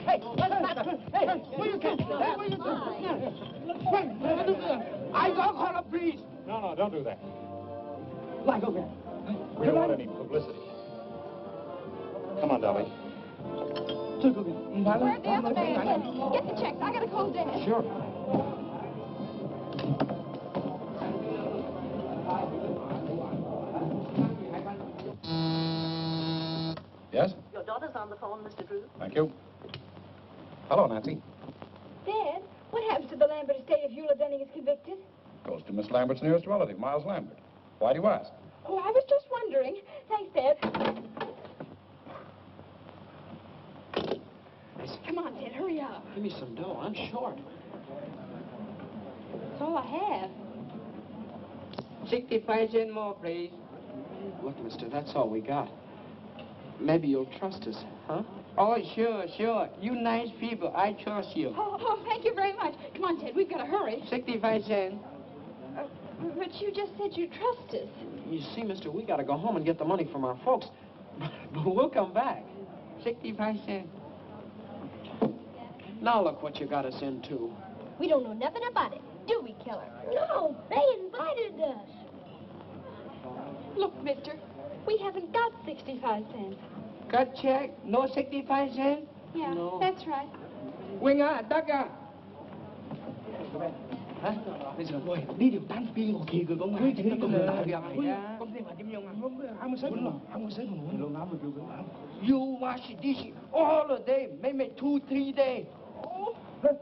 Hey, will you catch that? Hey, will you do? I don't call the police. No, don't do that. Like, okay. We don't want any publicity. Come on, Dolly. Where's the other man? Get the checks. I gotta call Dad. Sure. Yes? Your daughter's on the phone, Mr. Drew. Thank you. Hello, Nancy. Dad, what happens to the Lambert estate if Eula Denning is convicted? Goes to Miss Lambert's nearest relative, Miles Lambert. Why do you ask? Oh, I was just wondering. Thanks, Dad. Come on, Dad, hurry up. Give me some dough. I'm short. That's all I have. 65 cents more, please. Look, mister, that's all we got. Maybe you'll trust us, huh? Oh, sure. You nice people. I trust you. Oh, thank you very much. Come on, Ted, we've got to hurry. 65 cents. But you just said you trust us. You see, mister, we gotta go home and get the money from our folks. But we'll come back. 65 cents. Now look what you got us into. We don't know nothing about it, do we, Killer? No, they invited us. Look, mister, we haven't got 65 cents. Cut check? No 65 cents? Yeah, No. that's right. Winga, Daga. Hả? Bây giờ thôi, đi điều tan pin của kỳ của ngài. Thì nó cũng là việc này. Công ty mà kiếm nhau ngài. Không có sếp luôn. You wash dish all the day, maybe 2-3 days.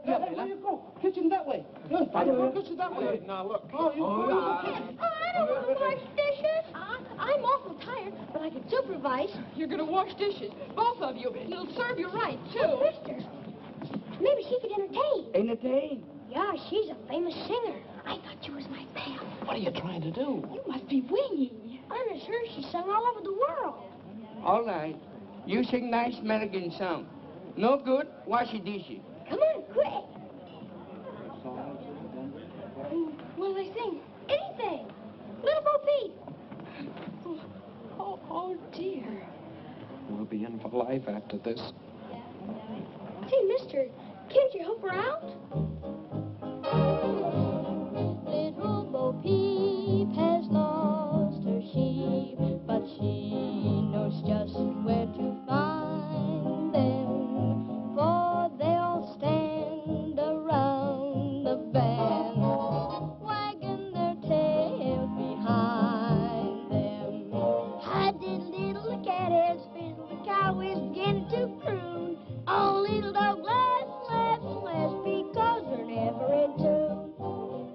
Hey, where you go? Kitchen that way. Kitchen that way. Now, look. Oh, I don't want to wash dishes. I'm awful tired, but I can supervise. You're going to wash dishes, both of you. And it'll serve you right, too. Mister, maybe she could entertain. Entertain? Yeah, she's a famous singer. I thought she was my pal. What are you trying to do? You must be winging. I'm as sure she sung all over the world. All right. You sing nice American song. No good, wash your dishes. Come on, quick. What do they sing? Anything. Little Bo Peep. Oh, dear. We'll be in for life after this. Say, mister, can't you help her out? Little Bo Peep has lost her sheep, but she knows just where to find them, for they'll stand around the bend, wagging their tails behind them. Hi did little cat has fiddle, the cow is beginning to croon. Oh, little dog laughs because they're never in tune.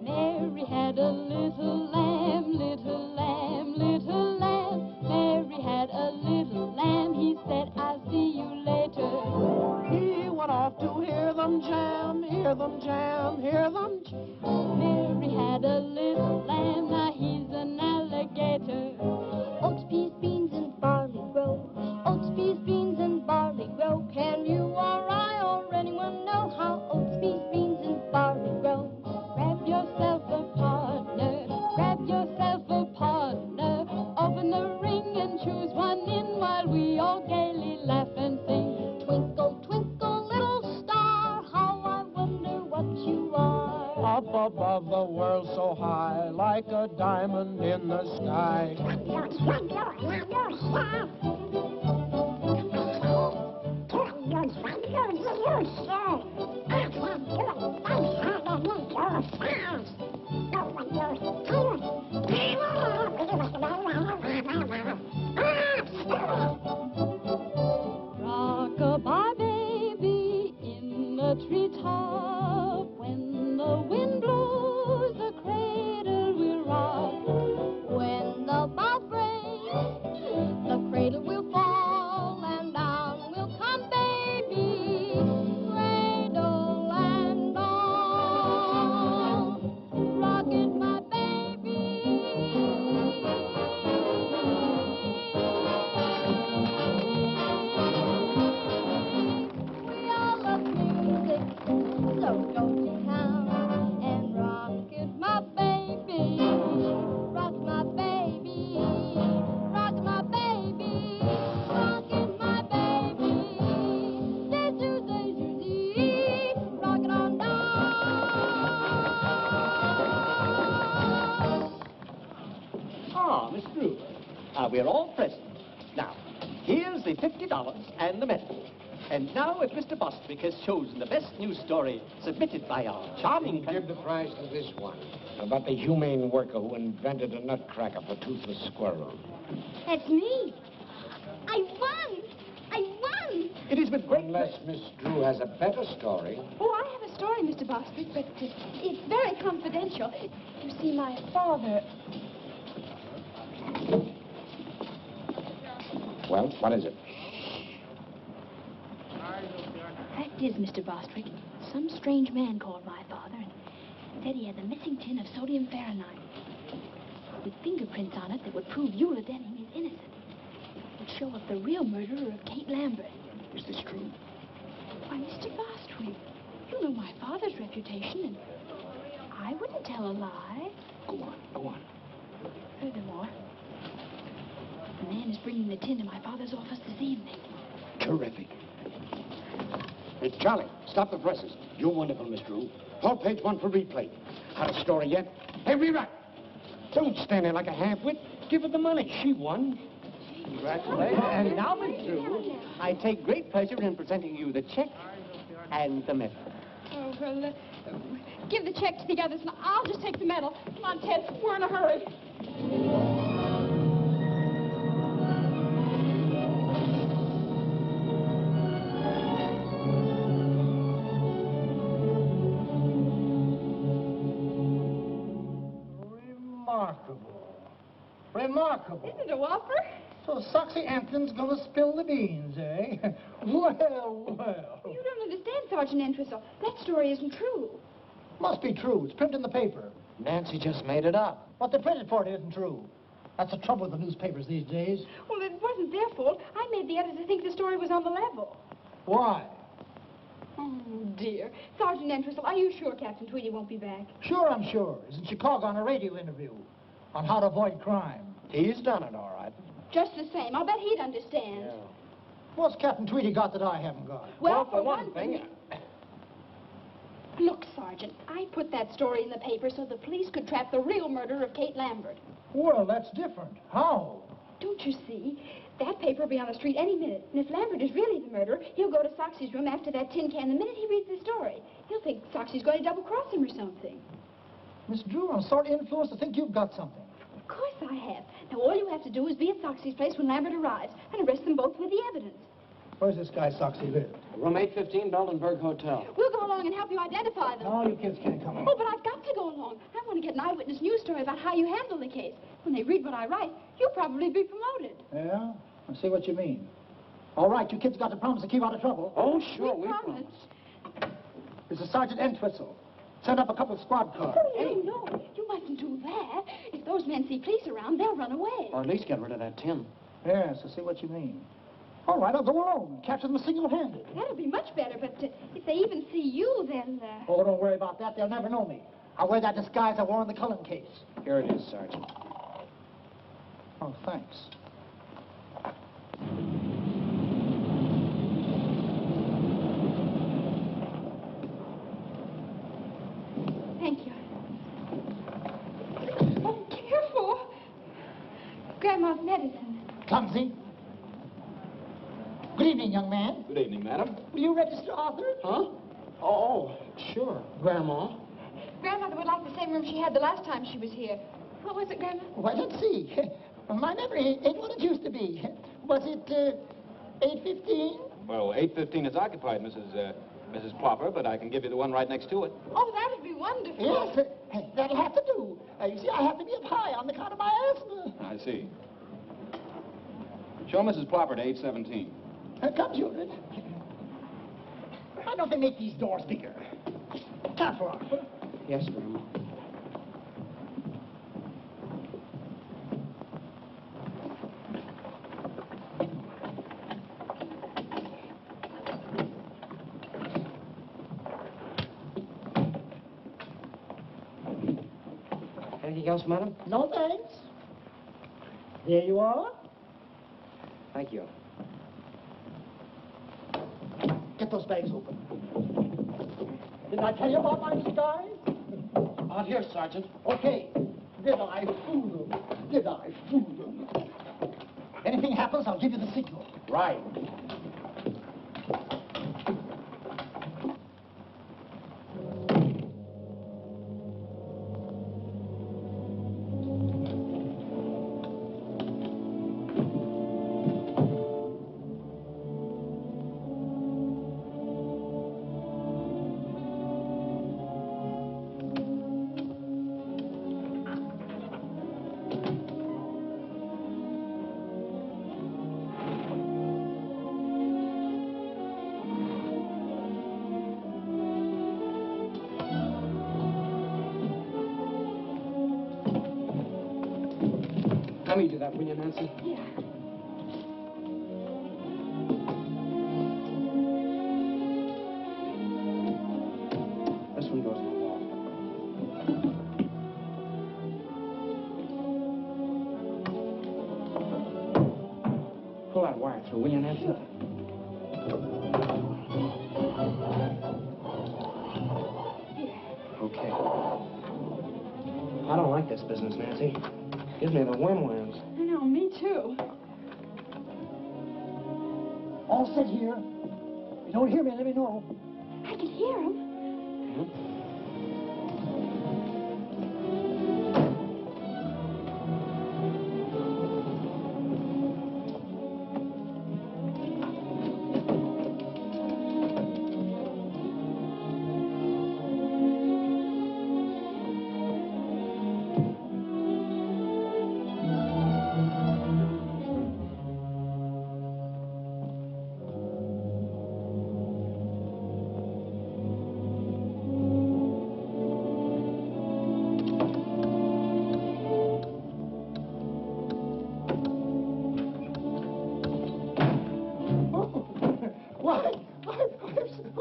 Mary had a little lamb, little lamb, little lamb. Mary had a little lamb. He said, I'll see you later. He went off to hear them jam, hear them jam, hear them jam. Mary had a little lamb. Now he's an alligator. Oats, peas, beans, and barley grow. Oats, peas, beans, and barley grow. Can you or I or anyone know how oats, peas, beans, and barley grow? Grab yourself a partner. Grab so high, like a diamond in the sky. Rock-a-bye, baby, in the treetop. When the wind blows, the cradle will rock. When the bough breaks, the cradle will fall, and down will come baby, cradle and all. Rock it, my so don't you come and rock it, my baby. Rock my baby. Rock my baby. Rock it, my baby. Day-to-day, rock it on down. Ah, Miss Drew. We're all present. Now, here's the $50 and the medal. And now, if Mr. Bostwick has chosen the best news story submitted by our charming... Give the prize to this one, about the humane worker who invented a nutcracker for toothless squirrels. That's me. I won. I won. It is with great... Unless Miss Drew has a better story. Oh, I have a story, Mr. Bostwick, but it's very confidential. You see, my father... Well, what is it? Fact is, Mr. Bostwick, some strange man called my father and said he had the missing tin of sodium Fahrenheit with fingerprints on it that would prove Eula Denning is innocent. It would show up the real murderer of Kate Lambert. Is this true? Why, Mr. Bostwick, you know my father's reputation, and I wouldn't tell a lie. Go on, go on. Furthermore, the man is bringing the tin to my father's office this evening. Terrific. Hey, Charlie, stop the presses. You're wonderful, Miss Drew. Hold page 1 for replay. Had a story yet? Hey, rewrite. Don't stand there like a half-wit. Give her the money. She won. Congratulations. And now, Miss Drew, I take great pleasure in presenting you the check and the medal. Oh, well, give the check to the others, and I'll just take the medal. Come on, Ted, we're in a hurry. Remarkable. Isn't it a whopper? So Soxy Anthony's gonna spill the beans, eh? Well, well. You don't understand, Sergeant Entwistle. That story isn't true. Must be true. It's printed in the paper. Nancy just made it up. What they printed for it isn't true. That's the trouble with the newspapers these days. Well, it wasn't their fault. I made the editor think the story was on the level. Why? Oh, dear. Sergeant Entwistle, are you sure Captain Tweedy won't be back? Sure, I'm sure. He's in Chicago on a radio interview on how to avoid crime. He's done it, all right. Just the same. I'll bet he'd understand. Yeah. What's Captain Tweedy got that I haven't got? Well, for one thing... Look, Sergeant, I put that story in the paper so the police could trap the real murderer of Kate Lambert. Well, that's different. How? Don't you see? That paper will be on the street any minute. And if Lambert is really the murderer, he'll go to Soxy's room after that tin can the minute he reads the story. He'll think Soxy's going to double-cross him or something. Miss Drew, I'm sort of influenced to think you've got something. Of course I have. Now, all you have to do is be at Soxy's place when Lambert arrives and arrest them both with the evidence. Where's this guy Soxy live? Room 815, Beldenberg Hotel. We'll go along and help you identify them. No, you kids can't come along. Oh, but I've got to go along. I want to get an eyewitness news story about how you handle the case. When they read what I write, you'll probably be promoted. Yeah? I see what you mean. All right, you kids got to promise to keep out of trouble. Oh, sure, we promise. This is Sergeant Entwistle. Send up a couple of squad cars. Oh, no. You mustn't do that. If those men see police around, they'll run away. Or at least get rid of that tin. Yes, I see what you mean. All right, I'll go alone. Capture them single-handed. That'll be much better, but if they even see you, then... Oh, don't worry about that. They'll never know me. I'll wear that disguise I wore in the Cullen case. Here it is, Sergeant. Oh, thanks. Thank you. Grandma's medicine. Clumsy. Good evening, young man. Good evening, madam. Will you register Arthur? Huh? Oh, sure, Grandma. Grandmother would like the same room she had the last time she was here. What was it, Grandma? Well, let's see. My memory ain't what it used to be. Was it 8:15? Well, 8:15 is occupied, Mrs. Plopper, but I can give you the one right next to it. Oh, that would be wonderful. Yes, that'll have to do. You see, I have to be up high on account of my asthma. I see. Show Mrs. Plopper to 817. Come, children. Why don't they make these doors bigger? Time for Arthur. Yes, Grandma. Anything else, madam? No thanks. There you are. Thank you. Get those bags open. Didn't I tell you about my disguise? Out here, Sergeant. Okay. Did I fool them? Did I fool them? Anything happens, I'll give you the signal. Right. Let me do that, will you, Nancy? Yeah. This one goes in the wall. Pull that wire through, will you, Nancy? Okay. I don't like this business, Nancy. Gives me the worms. I know, me too. All set here. If you don't hear me, let me know. I can hear him.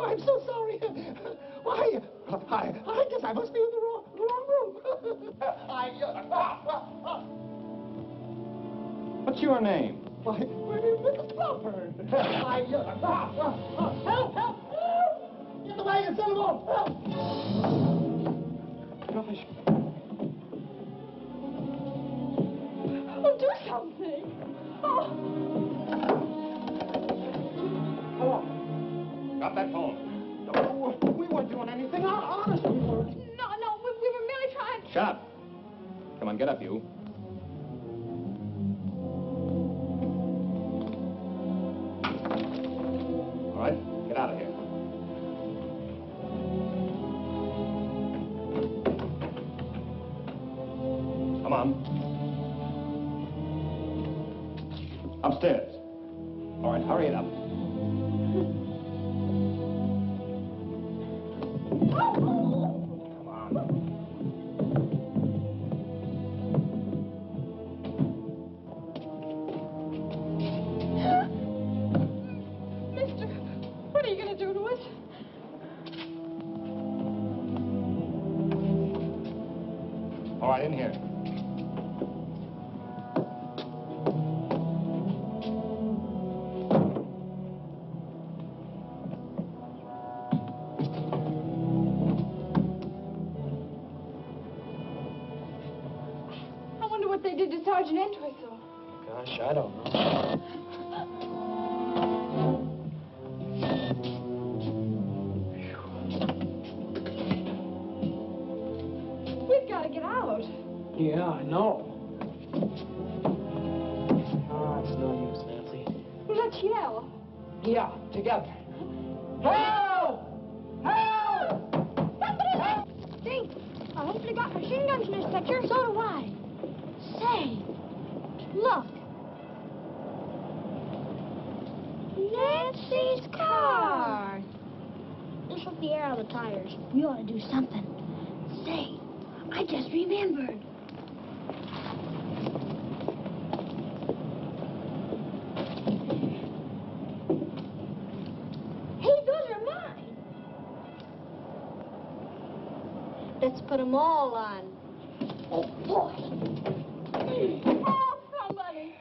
I'm so sorry. Why, I guess I must be in the wrong room. What's your name? Why, my name is Mrs. Plopper. Help! Get the wagon, send them off. Help! Gosh. Oh, do something. Oh. Hello. Drop that phone. No, we weren't doing anything. Honestly, we weren't. No, we were merely trying. Shut up. Come on, get up, you. All right, get out of here. Come on. Upstairs. All right, hurry it up. Mister, what are you going to do to us? All right, in here. I wonder what they did to Sergeant Entwistle. Gosh, I don't know. We've got to get out. Yeah, I know. Oh, it's no use, Nancy. Well, let's yell. Yeah, together. Help! Help! Somebody help! Think, I hope they got machine guns in this picture. So do I. Say, look. Nancy's car. This will the air out of the tires. We ought to do something. Say, I just remembered. Hey, those are mine. Let's put them all on. Oh, boy. Oh, somebody.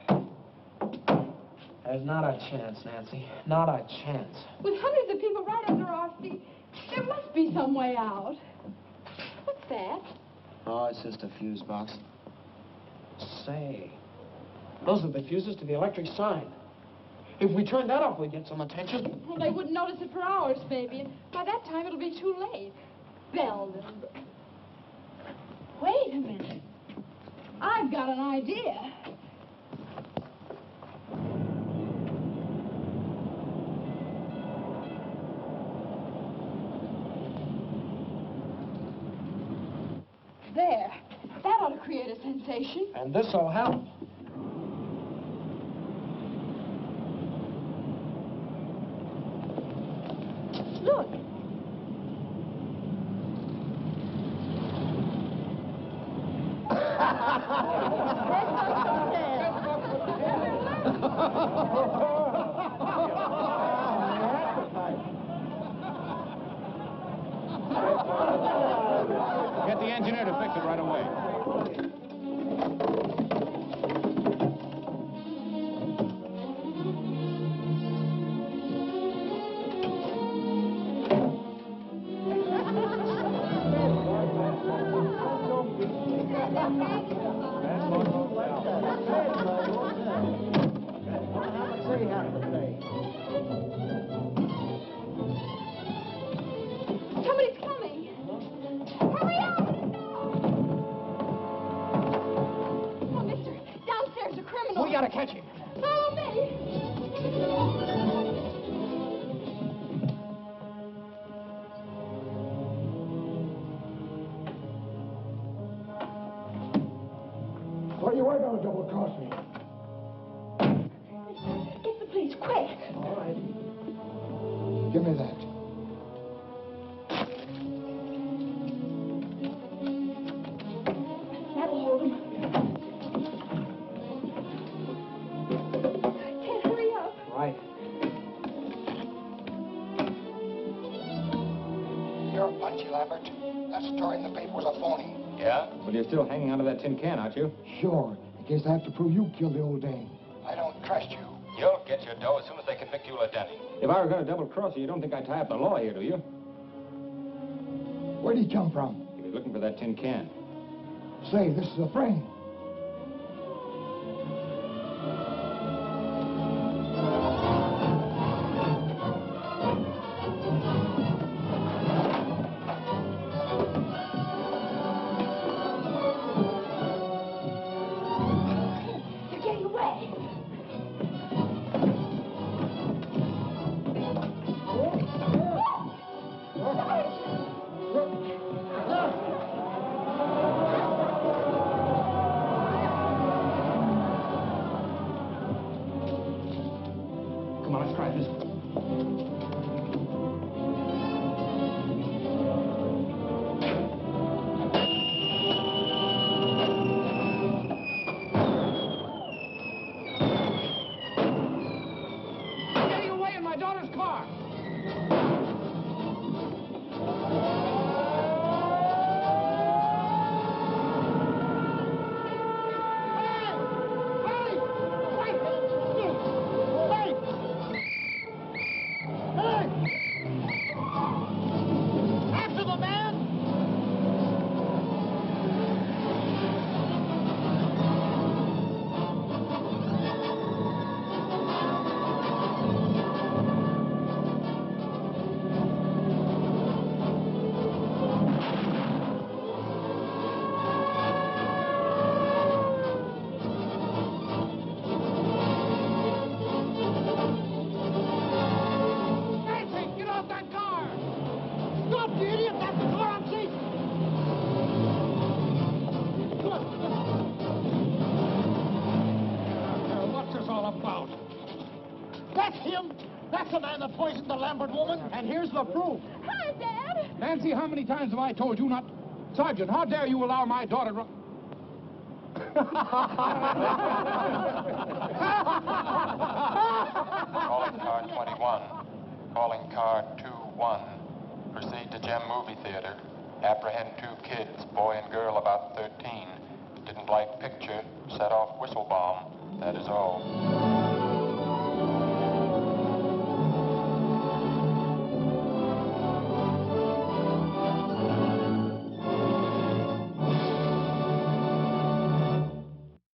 There's not a chance, Nancy. Not a chance. With hundreds of people right under our feet, there must be some way out. What's that? Oh, it's just a fuse box. Say, those are the fuses to the electric sign. If we turn that off, we'd get some attention. Well, they wouldn't notice it for hours, maybe. And by that time, it'll be too late. Belden. Wait a minute. I've got an idea. There. That ought to create a sensation. And this'll help. Look. Get the engineer to fix it right away. Somebody's coming. Hurry up! Oh, mister, downstairs a criminal. We gotta catch him. Follow me. Where you were going to double-cross me? Get the police, quick. All right. Give me that. That'll hold him. Can't hurry up. Right. You're punchy, Lambert. That story in the paper was a phony. Yeah? But you're still hanging onto that tin can, aren't you? Sure. In case I have to prove you killed the old dame. I don't trust you. You'll get your dough as soon as they convict you of Denny. If I were going to double-cross you, you don't think I'd tie up the law here, do you? Where'd he come from? He was looking for that tin can. Say, this is a frame. They're getting away. Come on, let's try this. Getting away in my daughter's car. him? That's the man that poisoned the Lambert woman, and here's the proof. Hi, Dad. Nancy, how many times have I told you not... Sergeant, how dare you allow my daughter to... Calling car 21. Calling car 21. Proceed to Gem Movie Theater. Apprehend 2 kids, boy and girl about 13. Didn't like picture. Set off whistle bomb. That is all.